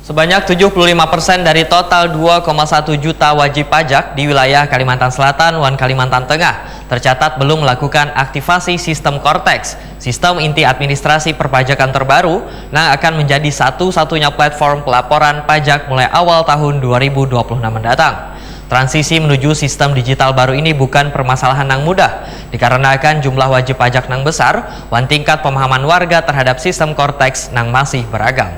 Sebanyak 75% dari total 2,1 juta wajib pajak di wilayah Kalimantan Selatan dan Kalimantan Tengah tercatat belum melakukan aktivasi sistem Cortex, sistem inti administrasi perpajakan terbaru yang akan menjadi satu-satunya platform pelaporan pajak mulai awal tahun 2026 mendatang. Transisi menuju sistem digital baru ini bukan permasalahan yang mudah, dikarenakan jumlah wajib pajak yang besar dan tingkat pemahaman warga terhadap sistem Cortex yang masih beragam.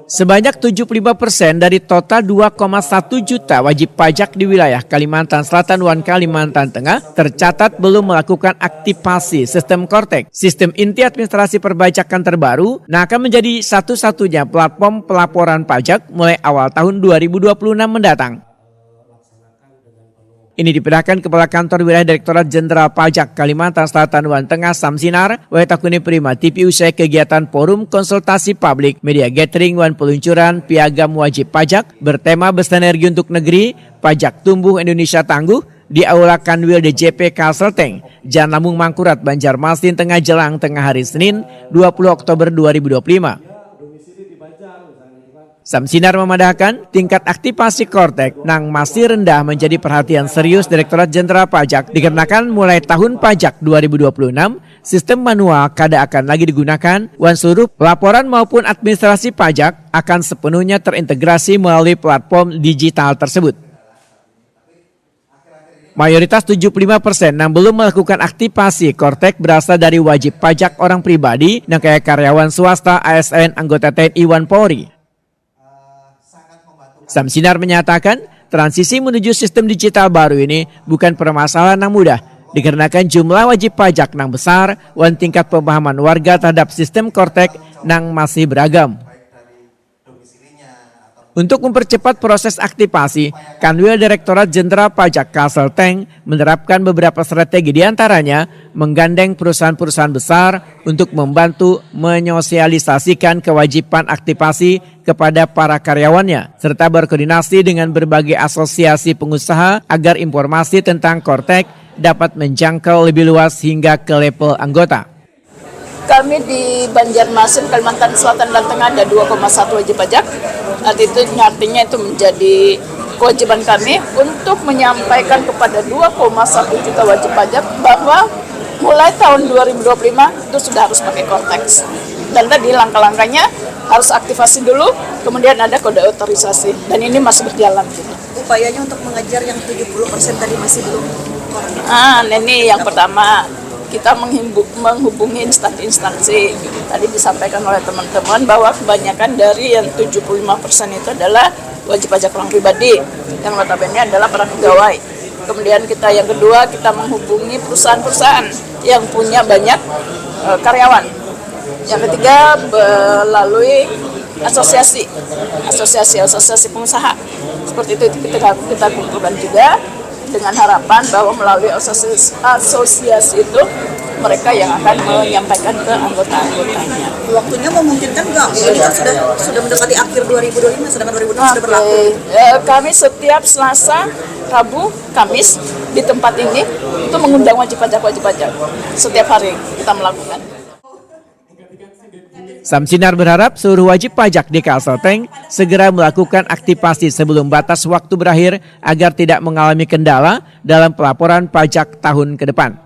Sebanyak 75% dari total 2,1 juta wajib pajak di wilayah Kalimantan Selatan dan Kalimantan Tengah tercatat belum melakukan aktivasi sistem Cortex, sistem inti administrasi perpajakan terbaru, yang akan menjadi satu-satunya platform pelaporan pajak mulai awal tahun 2026 mendatang. Ini diperintahkan Kepala Kantor Wilayah Direktorat Jenderal Pajak Kalimantan Selatan dan Tengah Samsinar Wetakuni Prima TV usai kegiatan forum konsultasi publik media gathering dan peluncuran piagam wajib pajak bertema Bersinergi untuk Negeri Pajak Tumbuh Indonesia Tangguh di Aula Kanwil DJP Kalselteng, Jalan Lambung Mangkurat, Banjarmasin Tengah jelang tengah hari Senin 20 Oktober 2025. Samsinar memadahkan tingkat aktivasi Cortex yang masih rendah menjadi perhatian serius Direktorat Jenderal Pajak dikarenakan mulai tahun pajak 2026 sistem manual kada akan lagi digunakan dan seluruh laporan maupun administrasi pajak akan sepenuhnya terintegrasi melalui platform digital tersebut. Mayoritas 75% yang belum melakukan aktivasi Cortex berasal dari wajib pajak orang pribadi yang kayak karyawan swasta, ASN, anggota TNI, dan Polri. Samsinar menyatakan transisi menuju sistem digital baru ini bukan permasalahan yang mudah dikarenakan jumlah wajib pajak yang besar dan tingkat pemahaman warga terhadap sistem Cortex yang masih beragam. Untuk mempercepat proses aktivasi, Kanwil Direktorat Jenderal Pajak Kalselteng menerapkan beberapa strategi diantaranya menggandeng perusahaan-perusahaan besar untuk membantu menyosialisasikan kewajiban aktivasi kepada para karyawannya, serta berkoordinasi dengan berbagai asosiasi pengusaha agar informasi tentang Cortex dapat menjangkau lebih luas hingga ke level anggota. Kami di Banjarmasin, Kalimantan Selatan dan Tengah ada 2,1 wajib pajak. Artinya itu menjadi kewajiban kami untuk menyampaikan kepada 2,1 juta wajib pajak bahwa mulai tahun 2025 itu sudah harus pakai Cortex. Dan tadi langkah-langkahnya harus aktivasi dulu, kemudian ada kode otorisasi. Dan ini masih berjalan. Upayanya untuk mengejar yang 70% tadi masih belum. Ini yang pertama. Kita menghubungi instansi. Tadi disampaikan oleh teman-teman bahwa kebanyakan dari yang 75% itu adalah wajib pajak orang pribadi, yang notabene adalah para pegawai. Kemudian yang kedua, kita menghubungi perusahaan-perusahaan yang punya banyak karyawan. Yang ketiga, melalui asosiasi pengusaha. Seperti itu kita kumpulkan juga, dengan harapan bahwa melalui asosiasi itu mereka yang akan menyampaikan ke anggota-anggotanya. Waktunya memungkinkan nggak? Ini kan sudah mendekati akhir 2025, sedangkan 2026 sudah berlaku. Kami setiap Selasa, Rabu, Kamis di tempat ini itu mengundang wajib pajak. Setiap hari kita melakukan. Samsinar berharap seluruh wajib pajak di Kalselteng segera melakukan aktivasi sebelum batas waktu berakhir agar tidak mengalami kendala dalam pelaporan pajak tahun ke depan.